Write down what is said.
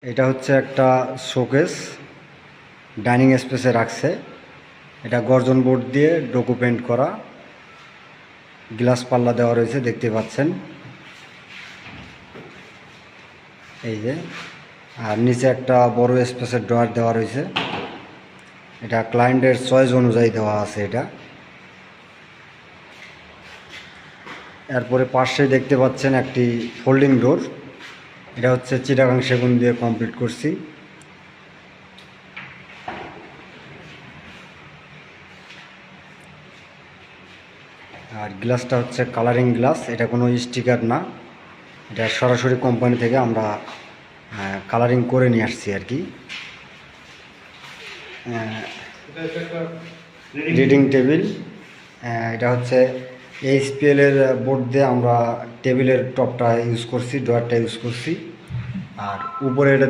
এটা হচ্ছে একটা শোকেস, ডাইনিং স্পেসে রাখছে। এটা গর্জন বোর্ড দিয়ে ডোকো পেন্ট করা, গ্লাস পাল্লা দেওয়া রয়েছে, দেখতে পাচ্ছেন এই যে। আর নিচে একটা বড় স্পেসের ড্রয়ার দেওয়া রয়েছে। এটা ক্লায়েন্টের চয়েস অনুযায়ী দেওয়া আছে এটা। এরপরে পাশে দেখতে পাচ্ছেন একটি ফোল্ডিং ডোর। এটা হচ্ছে চিটাগাং সেগুন দিয়ে কমপ্লিট করছি। আর গ্লাসটা হচ্ছে কালারিং গ্লাস, এটা কোনো স্টিকার না, এটা সরাসরি কোম্পানি থেকে আমরা কালারিং করে নিয়ে আসছি আর কি। রিডিং টেবিল, এটা হচ্ছে এইচপিএল এর বোর্ড দিয়ে আমরা টেবিলের টপটা ইউজ করছি, ড্রয়ারটা ইউজ করছি। আর উপরে এটা